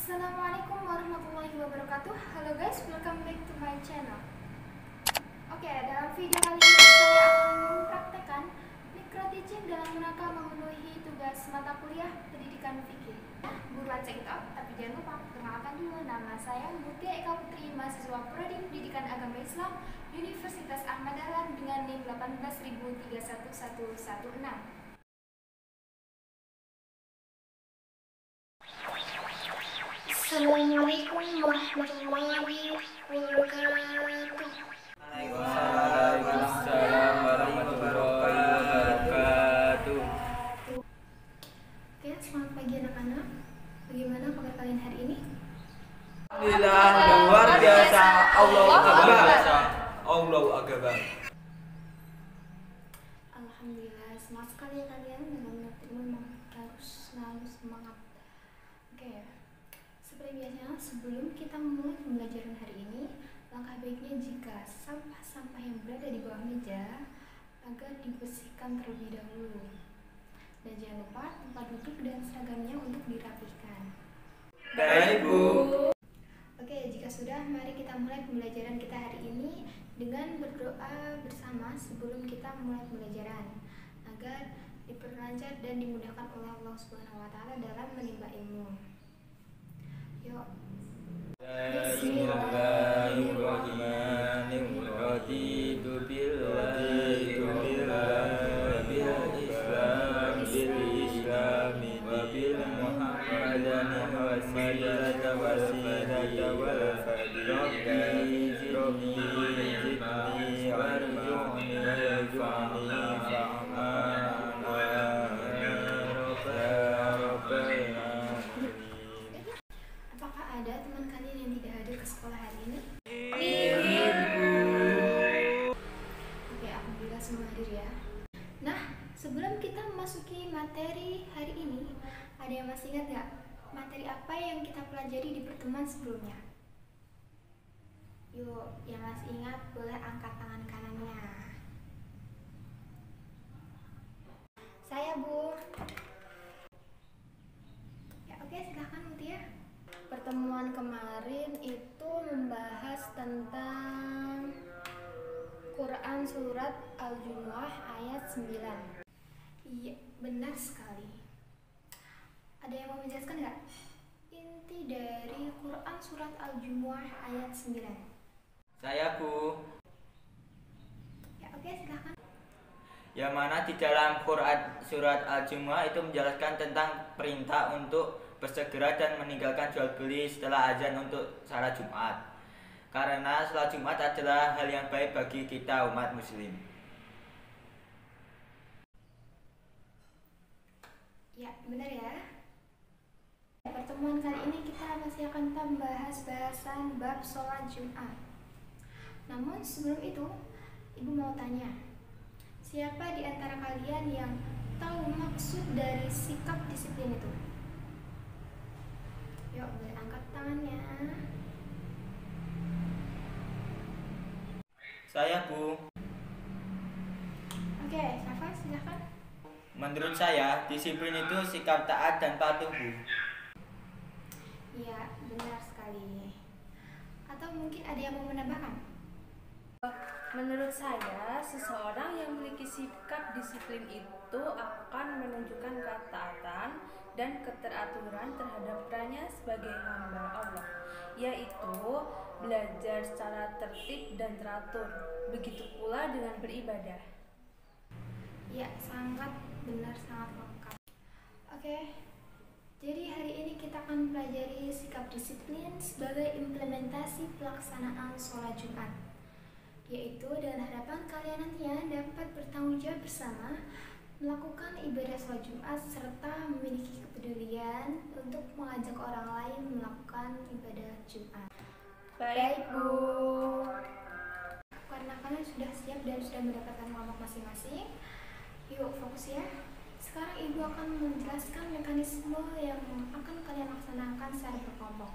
Assalamualaikum warahmatullahi wabarakatuh. Halo guys, welcome back to my channel. Oke, dalam video kali ini saya akan mempraktekkan micro teaching dalam rangka memenuhi tugas mata kuliah pendidikan fikih. Buruan check it out, tapi jangan lupa perkenalkan dulu, nama saya Mutia Eka Putri, mahasiswa Prodi Pendidikan Agama Islam Universitas Ahmad Dahlan dengan NIM 1831116. Assalamualaikum warahmatullahi wabarakatuh. Waalaikumsalam warahmatullahi wabarakatuh. Oke, selamat pagi anak-anak. Bagaimana kabar kalian hari ini? Alhamdulillah, luar biasa. Allahu Akbar. Allahu Akbar. Alhamdulillah, semangat sekali ya kalian dengan menuntut ilmu, memang harus selalu semangat. Oke, seperti biasanya sebelum kita memulai pembelajaran hari ini, langkah baiknya jika sampah-sampah yang berada di bawah meja agar dibersihkan terlebih dahulu. Dan jangan lupa tempat duduk dan seragamnya untuk dirapihkan. Baik, Bu. Oke, jika sudah, mari kita mulai pembelajaran kita hari ini dengan berdoa bersama sebelum kita mulai pembelajaran agar diperlancar dan dimudahkan oleh Allah Subhanahu wa taala dalam menimba ilmu. Yuk. Bismillahirrahmanirrahim. Raditu billahi rabbil islam wa bil muhammadan wasilata wal fadilati zidni warzuqni Apakah ada teman kalian yang tidak hadir ke sekolah hari ini? Oke, alhamdulillah semua hadir ya. Nah, sebelum kita memasuki materi hari ini, ada yang masih ingat nggak materi apa yang kita pelajari di pertemuan sebelumnya? Yuk, yang masih ingat boleh angkat tangan kanannya. Saya, Bu. Ya, oke, silahkan Mutia. Pertemuan kemarin itu membahas tentang Quran Surat Al-Jumu'ah ayat 9. Iya, benar sekali. Ada yang mau menjelaskan nggak inti dari Quran Surat Al-Jumu'ah ayat 9? Saya, Bu. Ya, oke, silahkan. Yang mana di dalam Quran surat Al-Jumu'ah itu menjelaskan tentang perintah untuk bersegera dan meninggalkan jual beli setelah azan untuk salat Jumat. Karena salat Jumat adalah hal yang baik bagi kita umat muslim. Ya, benar ya. Pertemuan kali ini kita masih akan membahas bahasan bab sholat Jumat. Namun sebelum itu, Ibu mau tanya, siapa di antara kalian yang tahu maksud dari sikap disiplin itu? Yuk, boleh angkat tangannya. Saya, Bu. Oke, Safa, silahkan. Menurut saya, disiplin itu sikap taat dan patuh, Bu. Iya, benar sekali. Atau mungkin ada yang mau menambahkan? Menurut saya, seseorang yang memiliki sikap disiplin itu akan menunjukkan ketaatan dan keteraturan terhadap perannya sebagai hamba Allah, yaitu belajar secara tertib dan teratur. Begitu pula dengan beribadah. Ya, sangat benar, sangat lengkap. Oke, jadi hari ini kita akan mempelajari sikap disiplin sebagai implementasi pelaksanaan sholat Jumat, yaitu dengan harapan kalian nantinya dapat bertanggung jawab bersama melakukan ibadah sholat Jumat serta memiliki kepedulian untuk mengajak orang lain melakukan ibadah Jumat. Baik, Bu. Karena kalian sudah siap dan sudah mendapatkan kelompok masing-masing, yuk fokus ya. Sekarang Ibu akan menjelaskan mekanisme yang akan kalian laksanakan secara berkelompok.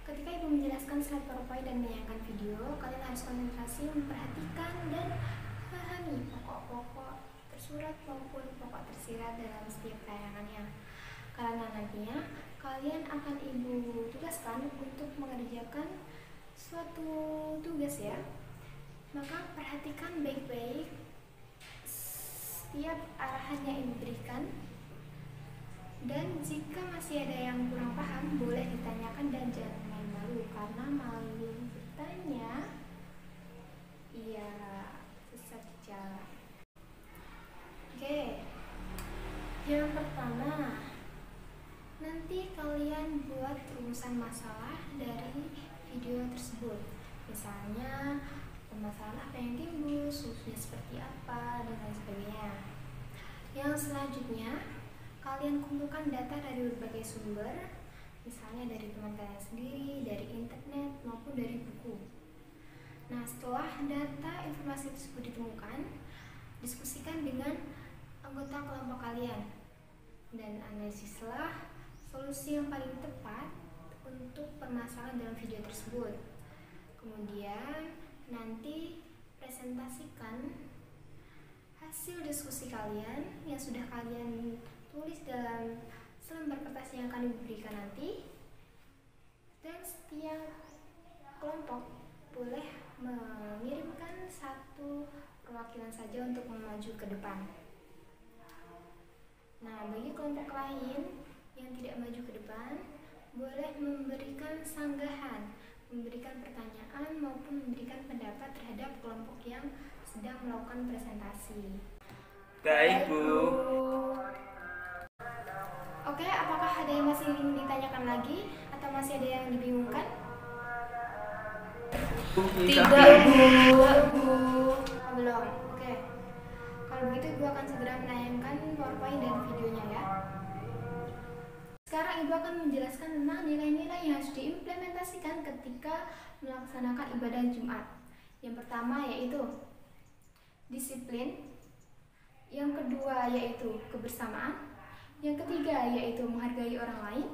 Ketika Ibu menjelaskan slide PowerPoint dan menayangkan video, kalian harus konsentrasi memperhatikan dan memahami pokok-pokok tersurat maupun pokok tersirat dalam setiap tayangannya. Karena nantinya kalian akan Ibu tugaskan untuk mengerjakan suatu tugas ya. Maka perhatikan baik-baik setiap arahan yang Ibu berikan, dan jika masih ada yang kurang paham boleh ditanyakan dan jangan malu-malu, karena malu bertanya iya sesat jalan. Oke, yang pertama, nanti kalian buat rumusan masalah dari video tersebut. Misalnya permasalahan apa yang timbul, solusinya seperti apa, dan lain sebagainya. Yang selanjutnya, kalian kumpulkan data dari berbagai sumber, misalnya dari teman kalian sendiri, dari internet, maupun dari buku. Nah, setelah data informasi tersebut ditemukan, diskusikan dengan anggota kelompok kalian dan analisislah solusi yang paling tepat untuk permasalahan dalam video tersebut. Kemudian nanti presentasikan hasil diskusi kalian yang sudah kalian tulis dalam selembar kertas yang akan diberikan nanti, dan setiap kelompok boleh mengirimkan satu perwakilan saja untuk maju ke depan. Nah, bagi kelompok lain yang tidak maju ke depan, boleh memberikan sanggahan, memberikan pertanyaan maupun memberikan pendapat terhadap kelompok yang sedang melakukan presentasi. Baik, Bu. Oke, apakah ada yang masih ingin ditanyakan lagi atau masih ada yang dibingungkan? Tidak, Bu. Belum. Oke. Kalau begitu Ibu akan segera menayangkan PowerPoint dan videonya ya. Sekarang Ibu akan menjelaskan tentang nilai-nilai yang harus diimplementasikan ketika melaksanakan ibadah Jumat. Yang pertama yaitu disiplin, yang kedua yaitu kebersamaan, yang ketiga yaitu menghargai orang lain,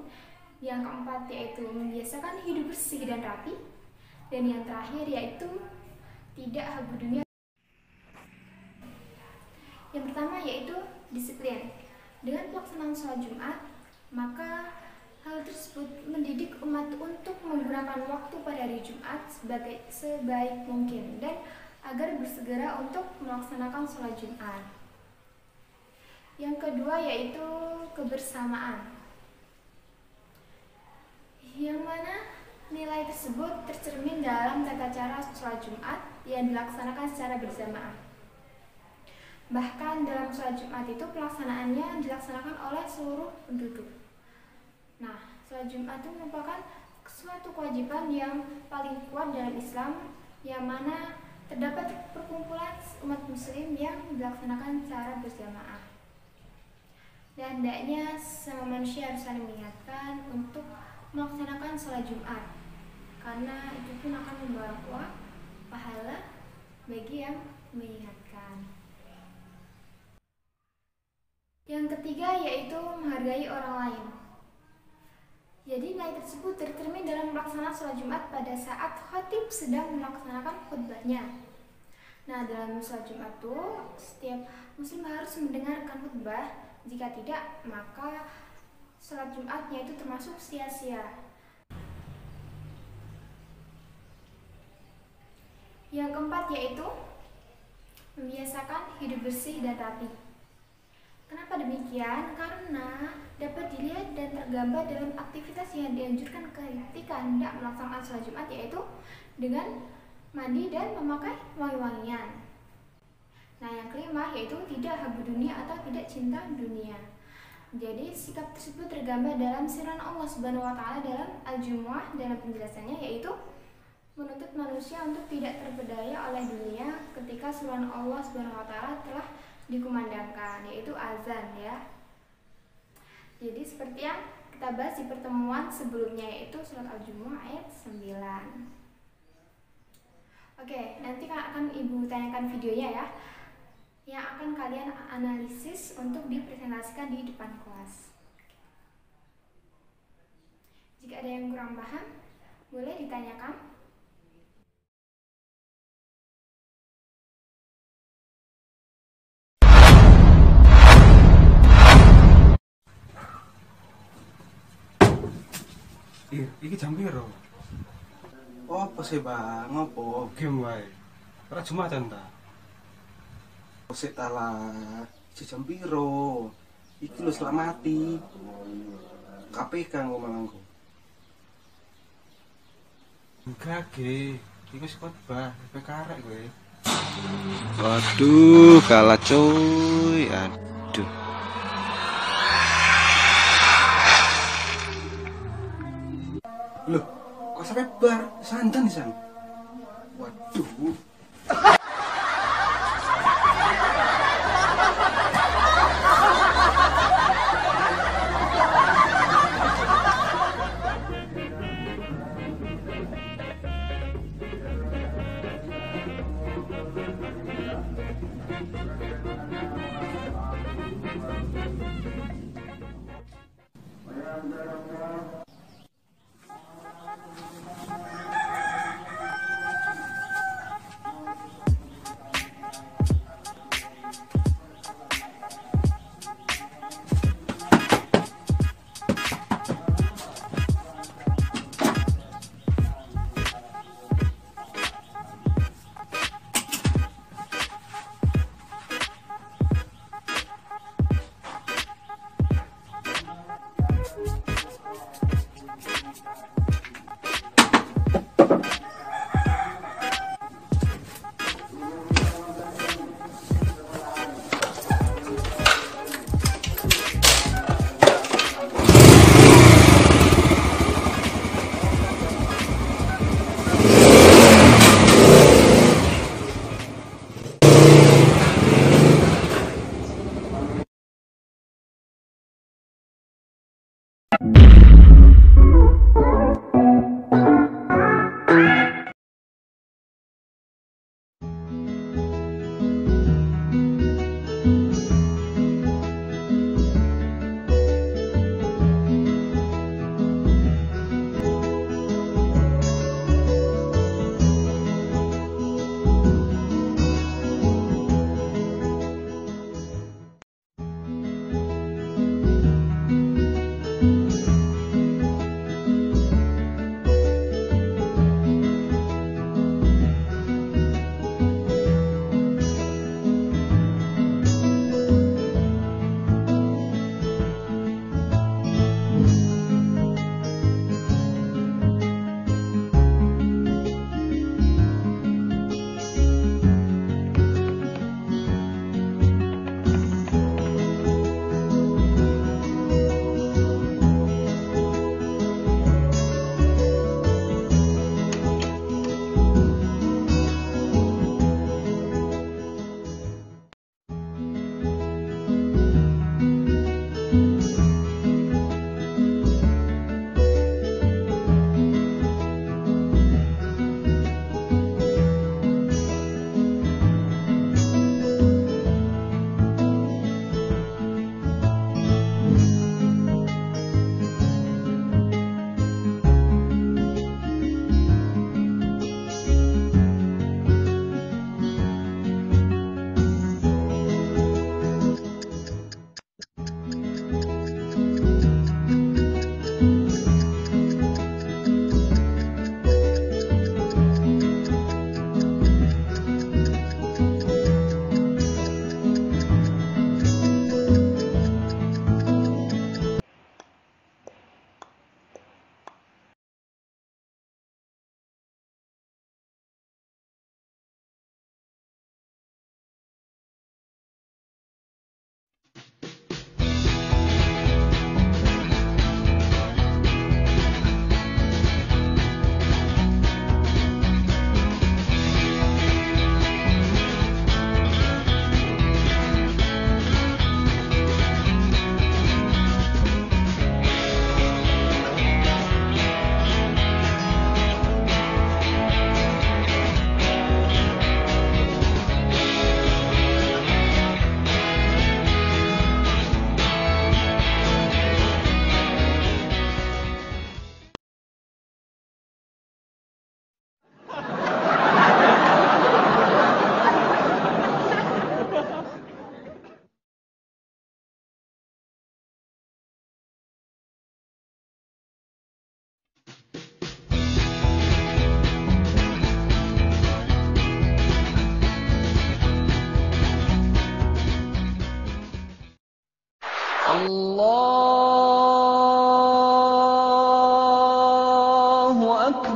yang keempat yaitu membiasakan hidup bersih dan rapi, dan yang terakhir yaitu tidak habu dunia. Yang pertama yaitu disiplin. Dengan pelaksanaan sholat Jumat, maka hal tersebut mendidik umat untuk menggunakan waktu pada hari Jumat sebaik mungkin dan agar bersegera untuk melaksanakan sholat Jumat. Yang kedua yaitu kebersamaan, yang mana nilai tersebut tercermin dalam tata cara sholat Jumat yang dilaksanakan secara berjamaah. Bahkan dalam sholat Jumat itu pelaksanaannya dilaksanakan oleh seluruh penduduk. Nah, sholat Jumat itu merupakan suatu kewajiban yang paling kuat dalam Islam, yang mana terdapat perkumpulan umat muslim yang dilaksanakan secara berjamaah. Dan hendaknya semua manusia harus saling mengingatkan untuk melaksanakan sholat Jumat, karena itu pun akan membawa pahala bagi yang mengingatkan. Yang ketiga yaitu menghargai orang lain. Jadi nilai tersebut tercermin dalam pelaksanaan sholat Jumat pada saat khatib sedang melaksanakan khutbahnya. Nah, dalam sholat Jumat itu setiap muslim harus mendengarkan khutbah. Jika tidak, maka sholat Jumatnya itu termasuk sia-sia. Yang keempat yaitu membiasakan hidup bersih dan rapi. Kenapa demikian? Karena dapat dilihat dan tergambar dalam aktivitas yang dianjurkan ketika hendak melaksanakan sholat Jumat, yaitu dengan mandi dan memakai wangi-wangian. Nah, yang kelima yaitu tidak habu dunia atau tidak cinta dunia. Jadi sikap tersebut tergambar dalam firman Allah Subhanahu wa taala dalam Al-Jumu'ah dalam penjelasannya, yaitu menuntut manusia untuk tidak terpedaya oleh dunia ketika firman Allah Subhanahu wa taala telah dikumandangkan, yaitu azan ya. Jadi seperti yang kita bahas di pertemuan sebelumnya, yaitu surat Al-Jumu'ah ayat 9. Oke, nanti akan Ibu tanyakan videonya ya, yang akan kalian analisis untuk dipresentasikan di depan kelas. Jika ada yang kurang paham, boleh ditanyakan. Iki jam piro? Apa sih bang? Ngopo? Game wae. Ora Jumatan ta? Sik talah. Si jam piro? Iki lho selamati. KPK ngomongku. Enggak ge. Iki wis khotbah, PKRek kowe. Waduh, kalah cuy. Aduh. Loh, kok sampai bar? Santan Sang. Waduh.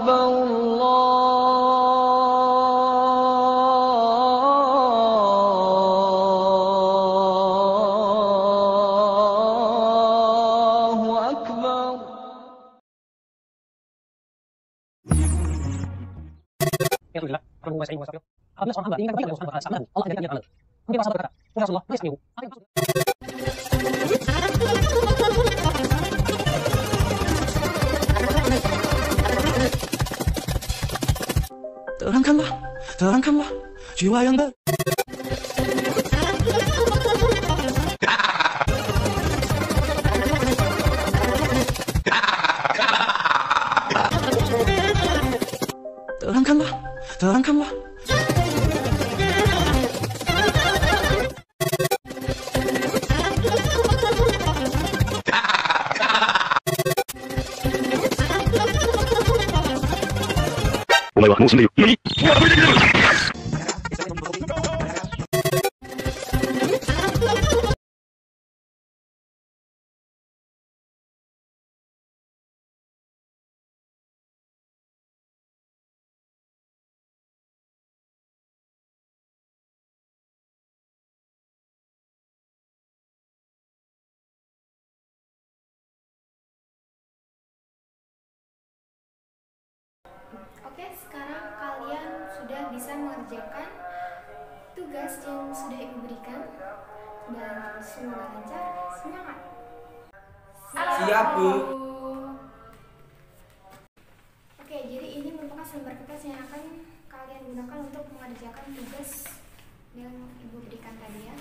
Alhamdulillah, apabila seorang hamba inginkan kebaikan dari Allah Subhanahu wa taala, Allah akan jadikan amal. Mungkin para sahabat berkata, "Ya Rasulullah, ma yasmi'u?" Apa yang maksud? Terangkanlah jiwa yang baru. Terangkanlah. Oke, sekarang kalian sudah bisa mengerjakan tugas yang sudah Ibu berikan dan semoga lancar. Semangat! Siap, Bu. Oke, jadi ini merupakan sumber kertas yang akan kalian gunakan untuk mengerjakan tugas yang Ibu berikan tadi ya.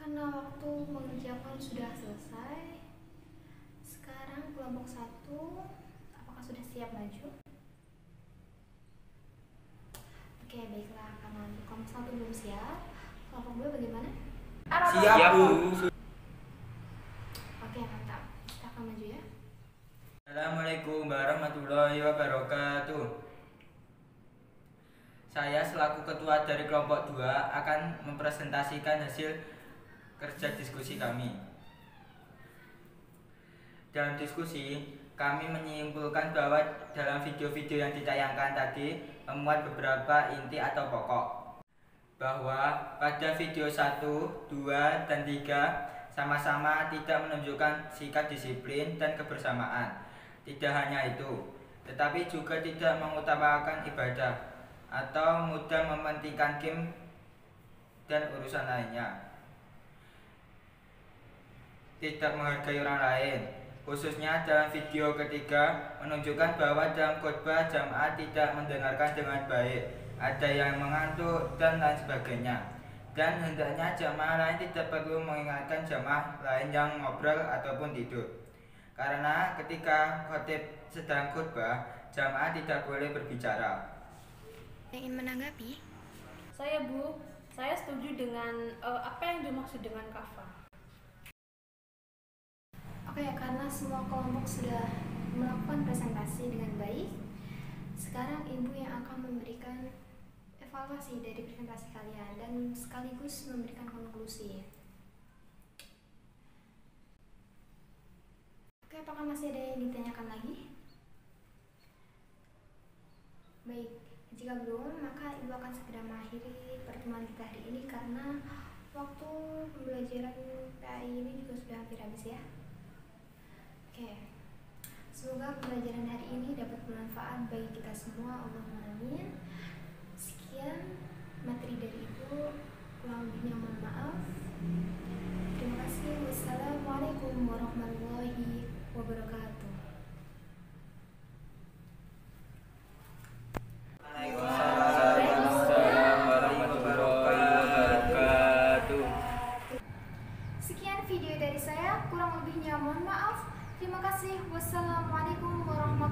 Karena waktu mengerjakan sudah selesai, sekarang kelompok 1, apakah sudah siap maju? Oke, baiklah, karena kelompok 1 belum siap, kelompok 2 bagaimana? Siap, Bu. Oke, mantap, kita akan maju ya. Assalamualaikum warahmatullahi wabarakatuh. Saya selaku ketua dari kelompok 2 akan mempresentasikan hasil kerja diskusi kami. Dalam diskusi, kami menyimpulkan bahwa dalam video-video yang ditayangkan tadi memuat beberapa inti atau pokok. Bahwa pada video 1, 2, dan 3 sama-sama tidak menunjukkan sikap disiplin dan kebersamaan. Tidak hanya itu, tetapi juga tidak mengutamakan ibadah atau mudah mementingkan game dan urusan lainnya. Tidak menghargai orang lain, khususnya dalam video ketiga menunjukkan bahwa dalam khotbah jamaah tidak mendengarkan dengan baik, ada yang mengantuk dan lain sebagainya. Dan hendaknya jamaah lain tidak perlu mengingatkan jamaah lain yang ngobrol ataupun tidur. Karena ketika khotib sedang khutbah, jamaah tidak boleh berbicara. Ingin menanggapi? Saya Bu, saya setuju dengan apa yang dimaksud dengan kafah. Oke, karena semua kelompok sudah melakukan presentasi dengan baik, sekarang Ibu yang akan memberikan evaluasi dari presentasi kalian dan sekaligus memberikan konklusi. Oke, apakah masih ada yang ditanyakan lagi? Baik, jika belum, maka Ibu akan segera mengakhiri pertemuan kita hari ini karena waktu pembelajaran PAI ini juga sudah hampir habis ya. Oke, semoga pembelajaran hari ini dapat bermanfaat bagi kita semua. Allahumma amin. Sekian materi dari Ibu, kurang lebihnya mohon maaf. Terima kasih. Wassalamualaikum warahmatullahi wabarakatuh. Sekian video dari saya, kurang lebihnya mohon maaf. Terima kasih. Wassalamualaikum warahmatullahi wabarakatuh.